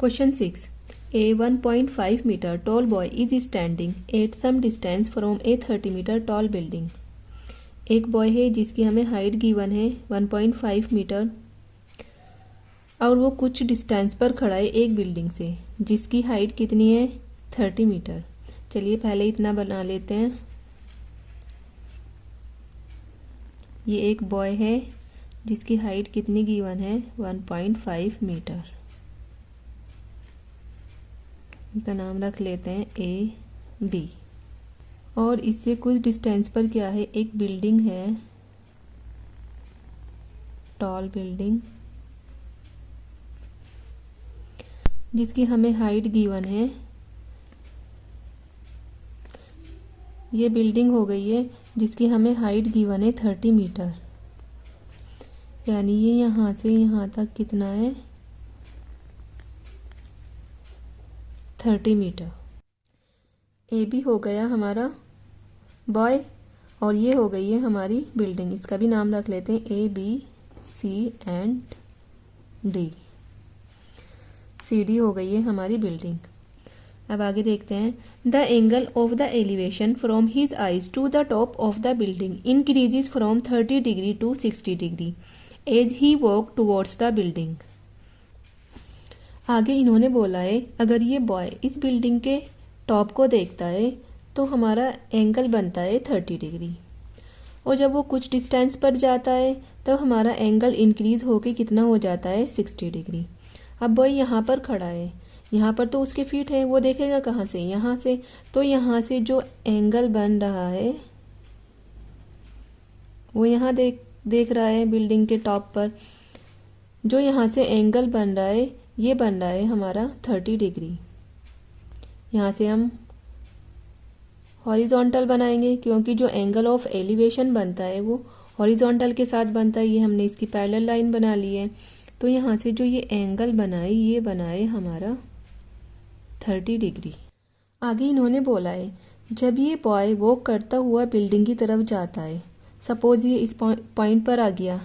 Question 6. A 1.5 meter tall boy is standing at some distance from a 30 meter tall building. एक boy है जिसकी हमें height given है 1.5 metre और वो कुछ डिस्टेंस पर खड़ा है एक बिल्डिंग से जिसकी हाइट कितनी है 30 मीटर। चलिए पहले इतना बना लेते हैं। ये एक बॉय है जिसकी हाइट कितनी गिवन है 1.5 मीटर। इनका नाम रख लेते हैं ए बी। और इससे कुछ डिस्टेंस पर क्या है, एक बिल्डिंग है, टॉल बिल्डिंग, जिसकी हमें हाइट गिवन है। ये बिल्डिंग हो गई है जिसकी हमें हाइट गिवन है 30 मीटर, यानी ये यहाँ से यहाँ तक कितना है 30 मीटर। ए बी हो गया हमारा बॉय और ये हो गई है हमारी बिल्डिंग। इसका भी नाम रख लेते हैं A B C and D. C D हो गई है हमारी बिल्डिंग। अब आगे देखते हैं। The angle of the elevation from his eyes to the top of the building increases from 30 degree to 60 degree as he walk towards the building. आगे इन्होंने बोला है अगर ये बॉय इस बिल्डिंग के टॉप को देखता है तो हमारा एंगल बनता है 30 डिग्री और जब वो कुछ डिस्टेंस पर जाता है तब हमारा एंगल इंक्रीज होके कितना हो जाता है 60 डिग्री। अब बॉय यहाँ पर खड़ा है, यहाँ पर तो उसके फीट है, वो देखेगा कहाँ से, यहाँ से। तो यहाँ से जो एंगल बन रहा है वो यहाँ देख रहा है बिल्डिंग के टॉप पर। जो यहाँ से एंगल बन रहा है ये बन रहा है हमारा 30 डिग्री। यहाँ से हम हॉरिजॉन्टल बनाएंगे क्योंकि जो एंगल ऑफ एलिवेशन बनता है वो हॉरिजॉन्टल के साथ बनता है। ये हमने इसकी पैरेलल लाइन बना ली है। तो यहाँ से जो ये एंगल बनाए ये बनाए हमारा 30 डिग्री। आगे इन्होंने बोला है जब ये बॉय वॉक करता हुआ बिल्डिंग की तरफ जाता है, सपोज ये इस पॉइंट पर आ गया,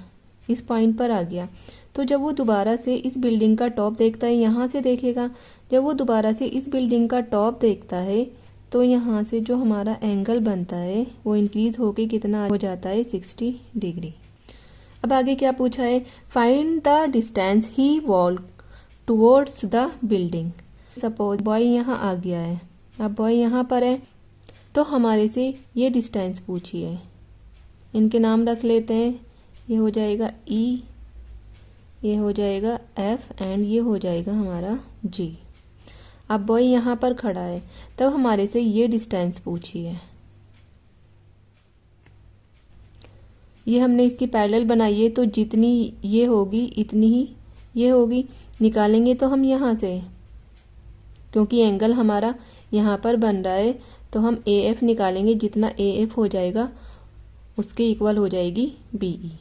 इस पॉइंट पर आ गया, तो जब वो दोबारा से इस बिल्डिंग का टॉप देखता है, यहाँ से देखेगा, जब वो दोबारा से इस बिल्डिंग का टॉप देखता है तो यहाँ से जो हमारा एंगल बनता है वो इंक्रीज होके कितना हो जाता है 60 डिग्री। अब आगे क्या पूछा है, find the distance he walk towards the building. Suppose boy यहाँ आ गया है, अब बॉय यहाँ पर है तो हमारे से ये डिस्टेंस पूछी है। इनके नाम रख लेते हैं, ये हो जाएगा ई, ये हो जाएगा एफ एंड ये हो जाएगा हमारा जी। अब बॉय यहाँ पर खड़ा है तब हमारे से ये डिस्टेंस पूछी है। ये हमने इसकी पैरेलल बनाई है तो जितनी ये होगी इतनी ही ये होगी। निकालेंगे तो हम यहाँ से, क्योंकि एंगल हमारा यहाँ पर बन रहा है तो हम ए एफ निकालेंगे। जितना ए एफ हो जाएगा उसके इक्वल हो जाएगी बी ई।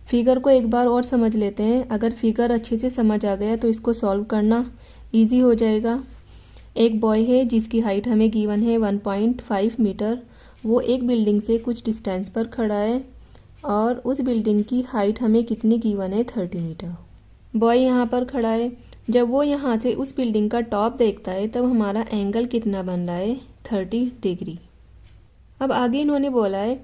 फिगर को एक बार और समझ लेते हैं। अगर फिगर अच्छे से समझ आ गया तो इसको सॉल्व करना इजी हो जाएगा। एक बॉय है जिसकी हाइट हमें गिवन है 1.5 मीटर। वो एक बिल्डिंग से कुछ डिस्टेंस पर खड़ा है और उस बिल्डिंग की हाइट हमें कितनी गिवन है 30 मीटर। बॉय यहाँ पर खड़ा है, जब वो यहाँ से उस बिल्डिंग का टॉप देखता है तब हमारा एंगल कितना बन रहा है 30 डिग्री। अब आगे इन्होंने बोला है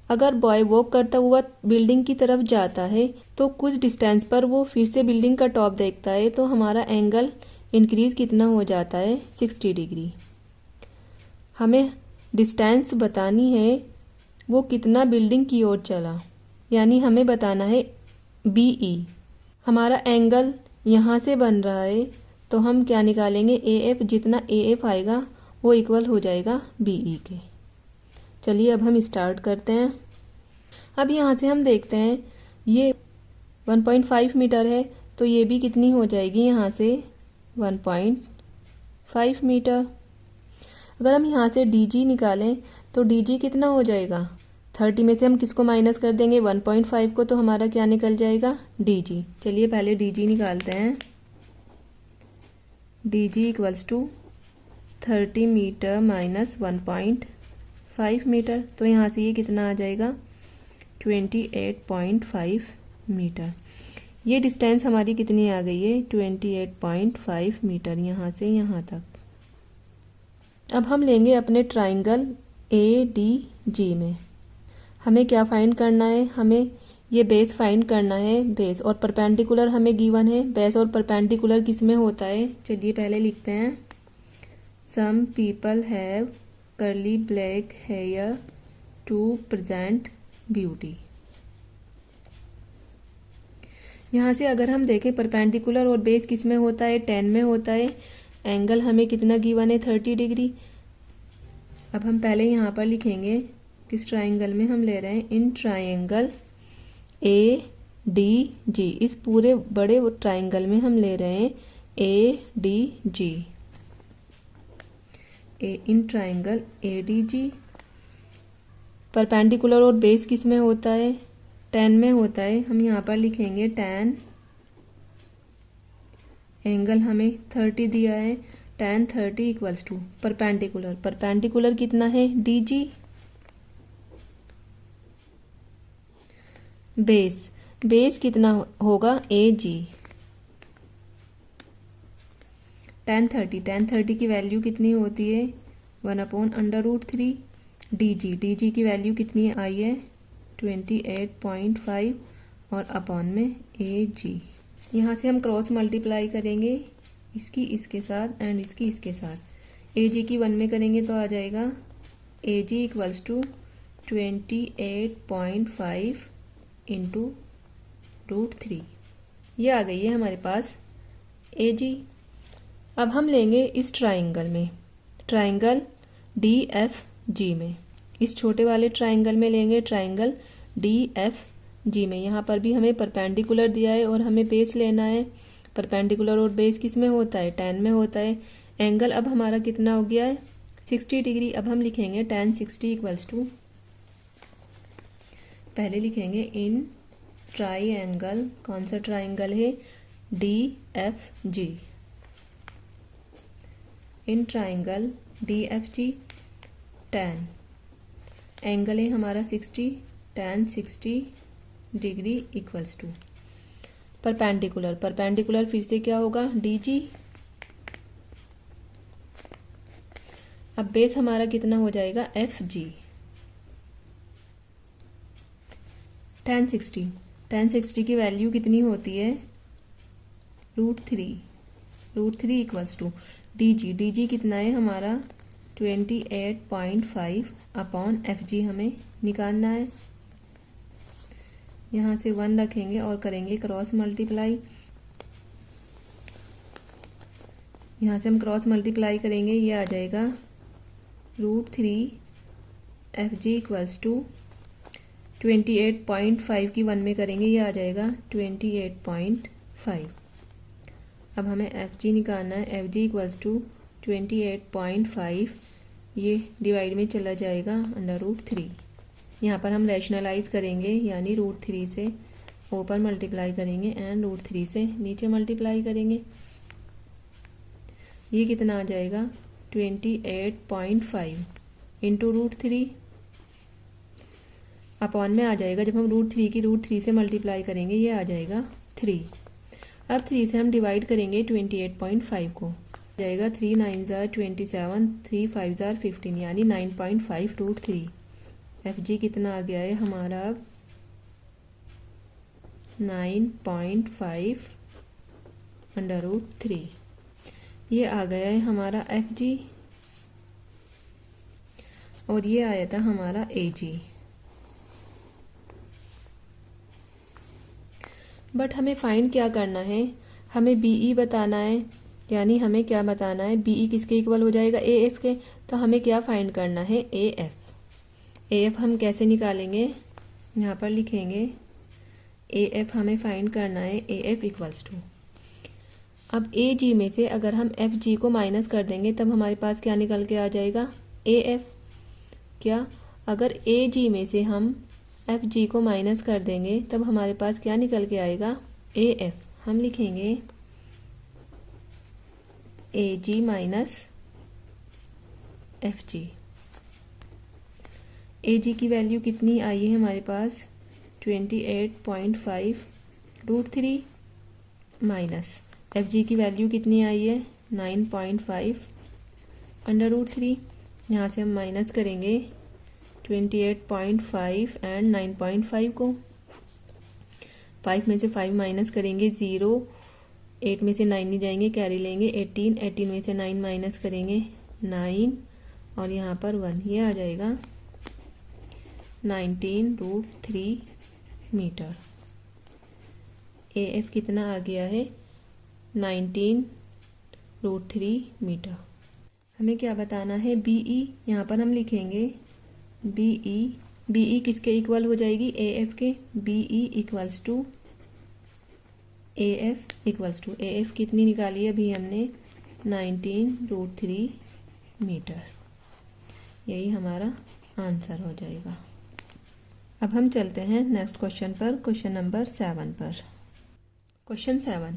अगर बॉय वॉक करता हुआ बिल्डिंग की तरफ जाता है तो कुछ डिस्टेंस पर वो फिर से बिल्डिंग का टॉप देखता है तो हमारा एंगल इंक्रीज कितना हो जाता है 60 डिग्री। हमें डिस्टेंस बतानी है वो कितना बिल्डिंग की ओर चला, यानी हमें बताना है बी ई। हमारा एंगल यहाँ से बन रहा है तो हम क्या निकालेंगे ए एफ। जितना ए एफ आएगा वो इक्वल हो जाएगा बी ई के। चलिए अब हम स्टार्ट करते हैं। अब यहाँ से हम देखते हैं ये 1.5 मीटर है तो ये भी कितनी हो जाएगी यहाँ से 1.5 मीटर। अगर हम यहाँ से डी जी निकालें तो डी जी कितना हो जाएगा, 30 में से हम किसको माइनस कर देंगे 1.5 को, तो हमारा क्या निकल जाएगा डी जी। चलिए पहले डी जी निकालते हैं। D G equals to 30 metre minus 1.5 metre, तो यहाँ से ये कितना आ जाएगा 28.5 मीटर। ये डिस्टेंस हमारी कितनी आ गई है 28.5 मीटर यहाँ से यहाँ तक। अब हम लेंगे अपने ट्राइंगल ADG में, हमें क्या फाइंड करना है, हमें ये बेस फाइंड करना है, बेस और परपेंडिकुलर हमें गिवन है। बेस और परपेंडिकुलर किस में होता है, चलिए पहले लिखते हैं। Some people have curly black hair to present beauty. यहाँ से अगर हम देखें परपेंडिकुलर और बेस किस में होता है, 10 में होता है। एंगल हमें कितना गिवन है 30 डिग्री। अब हम पहले यहाँ पर लिखेंगे किस ट्राइंगल में हम ले रहे हैं, इन ट्राइंगल ADG, इस पूरे बड़े ट्राइंगल में हम ले रहे हैं ADG, in triangle ADG। Perpendicular और बेस किस में होता है, 10 में होता है। हम यहाँ पर लिखेंगे 10, एंगल हमें 30 दिया है, tan 30 equals to perpendicular, perpendicular कितना है DG, बेस, बेस कितना होगा AG, tan 30 की वैल्यू कितनी होती है 1/√3, DG की वैल्यू कितनी आई है 28.5 और अपॉन में AG। यहाँ से हम क्रॉस मल्टीप्लाई करेंगे इसकी इसके साथ एंड इसकी इसके साथ। AG की 1 में करेंगे तो आ जाएगा AG इक्वल्स टू 28.5 इंटू √3, ये आ गई है हमारे पास AG। अब हम लेंगे इस ट्राइंगल में, ट्राइंगल DFG में, इस छोटे वाले ट्राइंगल में लेंगे ट्राइंगल DFG में। यहाँ पर भी हमें परपेंडिकुलर दिया है और हमें बेस लेना है। परपेंडिकुलर और बेस किस में होता है 10 में होता है। एंगल अब हमारा कितना हो गया है 60 डिग्री। अब हम लिखेंगे tan 60 इक्वल्स टू, पहले लिखेंगे इन ट्राइंगल, कौन सा ट्राइंगल है DFG, in triangle DFG tan, angle है हमारा 60, tan 60 degree equals to perpendicular, perpendicular फिर से क्या होगा DG। अब बेस हमारा कितना हो जाएगा FG, tan 60 की वैल्यू कितनी होती है √3 इक्वल्स टू DG कितना है हमारा 28.5 अपॉन FG हमें निकालना है। यहाँ से 1 रखेंगे और करेंगे क्रॉस मल्टीप्लाई। यहाँ से हम क्रॉस मल्टीप्लाई करेंगे, ये आ जाएगा √3 FG इक्वल्स टू 28.5 की 1 में करेंगे, ये आ जाएगा 28.5। अब हमें FG निकालना है, FG इक्वल्स टू 28.5, ये डिवाइड में चला जाएगा √3। यहाँ पर हम रैशनलाइज करेंगे, यानी √3 से ऊपर मल्टीप्लाई करेंगे एंड √3 से नीचे मल्टीप्लाई करेंगे। ये कितना आ जाएगा 28.5 इंटू √3 अपॉन में आ जाएगा, जब हम √3 की √3 से मल्टीप्लाई करेंगे ये आ जाएगा 3। अब 3 से हम डिवाइड करेंगे 28.5 को, जाएगा 3 9 जार 27, 3 5 जार 15, यानी 9.5 √3। FG कितना आ गया है हमारा अब 9.5 √3, ये आ गया है हमारा FG और ये आया था हमारा AG। बट हमें फाइंड क्या करना है, हमें BE बताना है, यानी हमें क्या बताना है BE किसके इक्वल हो जाएगा AF के। तो हमें क्या फाइंड करना है AF हम कैसे निकालेंगे, यहाँ पर लिखेंगे AF हमें फाइंड करना है AF इक्वल्स टू, अब AG में से अगर हम FG को माइनस कर देंगे तब हमारे पास क्या निकल के आ जाएगा AF। क्या, अगर AG में से हम FG को माइनस कर देंगे तब हमारे पास क्या निकल के आएगा AF। हम लिखेंगे AG माइनस FG। AG की वैल्यू कितनी आई है हमारे पास 28.5 √3 माइनस एफ जी की वैल्यू कितनी आई है 9.5/√3। यहाँ से हम माइनस करेंगे 28.5 एंड 9.5 को। 5 में से 5 माइनस करेंगे 0, 8 में से 9 नहीं जाएंगे, कैरी लेंगे 18, 18 में से 9 माइनस करेंगे 9 और यहाँ पर 1, ये आ जाएगा 19√3 मीटर। ए एफ कितना आ गया है 19√3 मीटर। हमें क्या बताना है बीई, यहाँ पर हम लिखेंगे बीई किसके इक्वल हो जाएगी ए एफ के। BE equals to A F कितनी निकाली है अभी हमने 19√3 मीटर। यही हमारा आंसर हो जाएगा। अब हम चलते हैं नेक्स्ट क्वेश्चन पर, क्वेश्चन नंबर 7 पर। Question 7,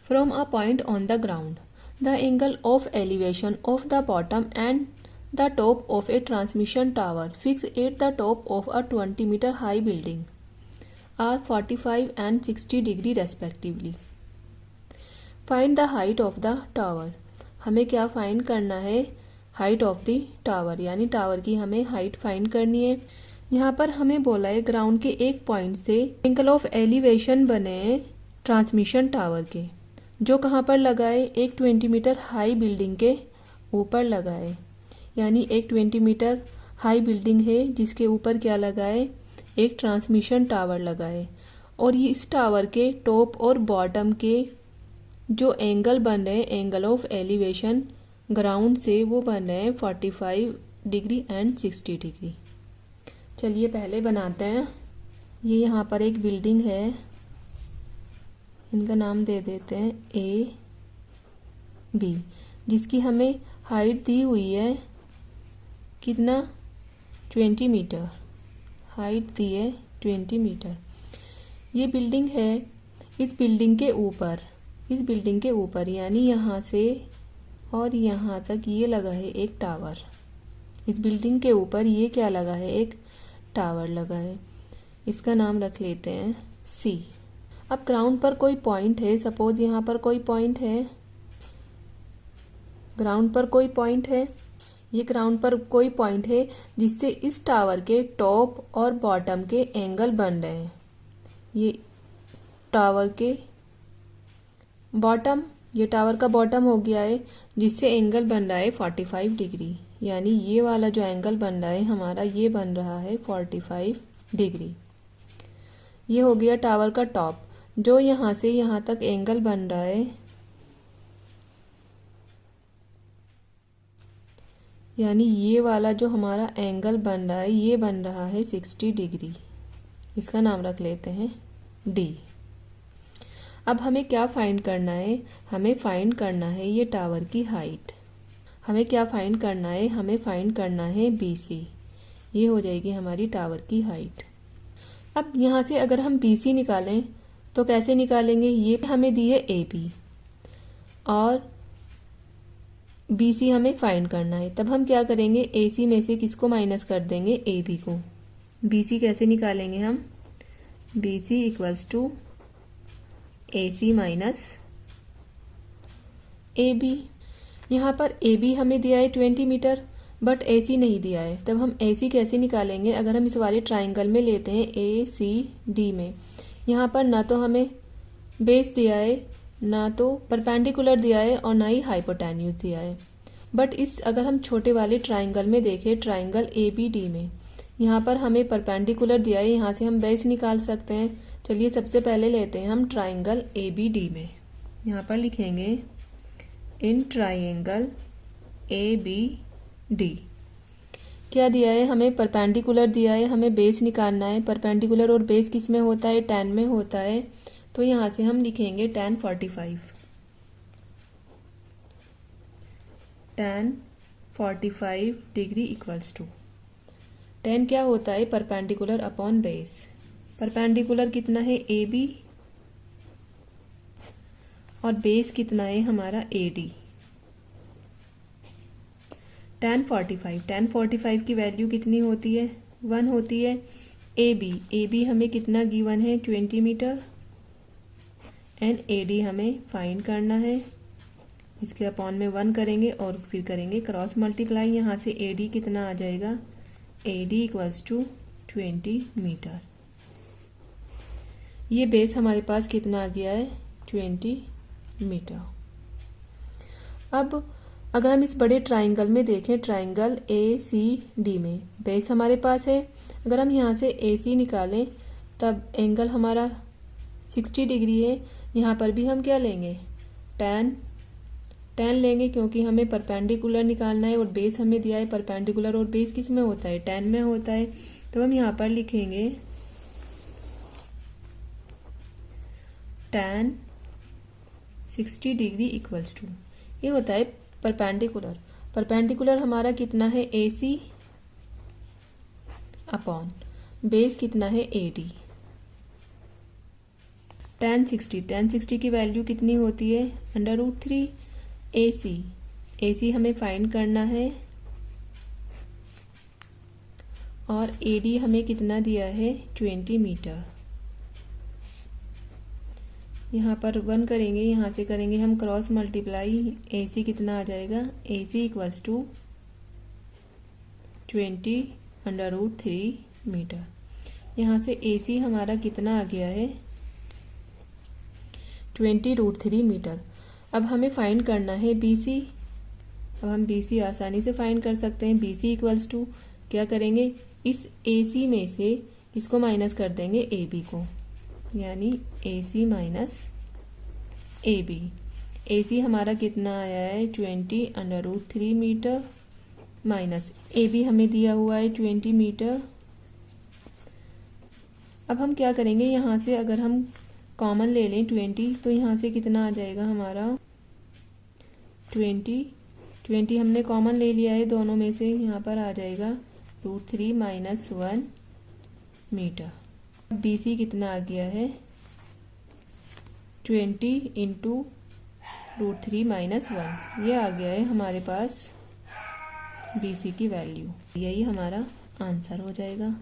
from a point on the ground the angle of elevation of the bottom and the top of a transmission tower fixed at the top of a 20 meter high building are 45 and 60 degree respectively. Find the height of the tower. हमें क्या find करना है, height of the tower, यानी tower की हमें height find करनी है। यहाँ पर हमें बोला है ग्राउंड के एक पॉइंट से एंगल ऑफ एलिवेशन बने ट्रांसमिशन टावर के, जो कहाँ पर लगाए, एक 20 मीटर हाई बिल्डिंग के ऊपर लगाए। यानी एक 20 मीटर हाई बिल्डिंग है जिसके ऊपर क्या लगाए, एक ट्रांसमिशन टावर लगाए। और ये इस टावर के टॉप और बॉटम के जो एंगल बन रहे हैं, एंगल ऑफ एलिवेशन ग्राउंड से, वो बन रहे हैं 45 डिग्री एंड 60 डिग्री। चलिए पहले बनाते हैं। ये यहाँ पर एक बिल्डिंग है, इनका नाम दे देते हैं ए बी, जिसकी हमें हाइट दी हुई है कितना 20 मीटर, हाइट दी है 20 मीटर। ये बिल्डिंग है, इस बिल्डिंग के ऊपर यानी यहाँ से और यहाँ तक ये लगा है एक टावर। इस बिल्डिंग के ऊपर ये क्या लगा है, एक टावर लगा है। इसका नाम रख लेते हैं सी। अब ग्राउंड पर कोई पॉइंट है, सपोज यहाँ पर कोई पॉइंट है, ग्राउंड पर कोई पॉइंट है, ये ग्राउंड पर कोई पॉइंट है जिससे इस टावर के टॉप और बॉटम के एंगल बन रहे हैं। ये टावर के बॉटम, ये टावर का बॉटम हो गया है जिससे एंगल बन रहा है 45 डिग्री। यानी ये वाला जो एंगल बन रहा है हमारा, ये बन रहा है 45 डिग्री। ये हो गया टावर का टॉप, जो यहाँ से यहाँ तक एंगल बन रहा है, यानी ये वाला जो हमारा एंगल बन रहा है, ये बन रहा है 60 डिग्री। इसका नाम रख लेते हैं डी। अब हमें क्या फाइंड करना है, हमें फाइंड करना है ये टावर की हाइट। हमें क्या फाइंड करना है, हमें फाइंड करना है BC। ये हो जाएगी हमारी टावर की हाइट। अब यहाँ से अगर हम BC निकालें तो कैसे निकालेंगे, ये हमें दी है AB और BC हमें फाइंड करना है। तब हम क्या करेंगे, AC में से किसको माइनस कर देंगे, AB को। BC कैसे निकालेंगे हम, BC equals to AC minus AB। यहाँ पर AB हमें दिया है 20 मीटर, बट AC नहीं दिया है। तब हम AC कैसे निकालेंगे, अगर हम इस वाले ट्राइंगल में लेते हैं ACD में, यहाँ पर ना तो हमें बेस दिया है, ना तो परपेंडिकुलर दिया है और ना ही हाइपोटेन्यूज दिया है। बट इस अगर हम छोटे वाले ट्राइंगल में देखें, ट्राइंगल ABD में, यहाँ पर हमें परपेंडिकुलर दिया है, यहाँ से हम बेस निकाल सकते हैं। चलिए सबसे पहले लेते हैं हम ट्राइंगल ABD में। यहाँ पर लिखेंगे इन ट्राइंगल ABD क्या दिया है, हमें परपेंडिकुलर दिया है, हमें बेस निकालना है। परपेंडिकुलर और बेस किस में होता है, tan में होता है। तो यहाँ से हम लिखेंगे tan 45 degree equals to, tan क्या होता है, परपेंडिकुलर अपॉन बेस। परपेंडिकुलर कितना है AB और बेस कितना है हमारा AD। tan 45 की वैल्यू कितनी होती है, 1 होती है। AB हमें कितना गिवन है, 20 मीटर। एंड AD हमें फाइंड करना है। इसके अपॉन में 1 करेंगे और फिर करेंगे क्रॉस मल्टीप्लाई। यहाँ से AD कितना आ जाएगा, AD इक्वल्स टू 20 मीटर। ये बेस हमारे पास कितना आ गया है, 20 मीटर। अब अगर हम इस बड़े ट्राइंगल में देखें, ट्राइंगल ACD में बेस हमारे पास है। अगर हम यहाँ से AC निकालें तब एंगल हमारा 60 डिग्री है। यहाँ पर भी हम क्या लेंगे, tan लेंगे, क्योंकि हमें परपेंडिकुलर निकालना है और बेस हमें दिया है परपेंडिकुलर, और बेस किस में होता है, tan में होता है। तो हम यहाँ पर लिखेंगे tan 60 डिग्री इक्वल्स टू, ये होता है परपेंडिकुलर। परपेंडिकुलर हमारा कितना है, AC अपॉन बेस कितना है, AD। tan 60 की वैल्यू कितनी होती है, √3 AC हमें फाइंड करना है, और AD हमें कितना दिया है, 20 मीटर। यहाँ पर 1 करेंगे, यहाँ से करेंगे हम क्रॉस मल्टीप्लाई। AC कितना आ जाएगा, AC इक्वल्स टू 20 √3 मीटर। यहाँ से AC हमारा कितना आ गया है, 20 √3 मीटर। अब हमें फाइंड करना है BC। अब हम BC आसानी से फाइंड कर सकते हैं। BC इक्वल्स टू क्या करेंगे, इस AC में से इसको माइनस कर देंगे AB को, यानी AC माइनस AB। AC हमारा कितना आया है, 20 √3 मीटर, माइनस AB हमें दिया हुआ है 20 मीटर। अब हम क्या करेंगे, यहाँ से अगर हम कॉमन ले लें 20, तो यहाँ से कितना आ जाएगा हमारा 20 हमने कॉमन ले लिया है दोनों में से, यहाँ पर आ जाएगा √3 माइनस 1 मीटर। BC कितना आ गया है, 20 इंटू √3 माइनस 1, ये आ गया है हमारे पास BC की वैल्यू। यही हमारा आंसर हो जाएगा।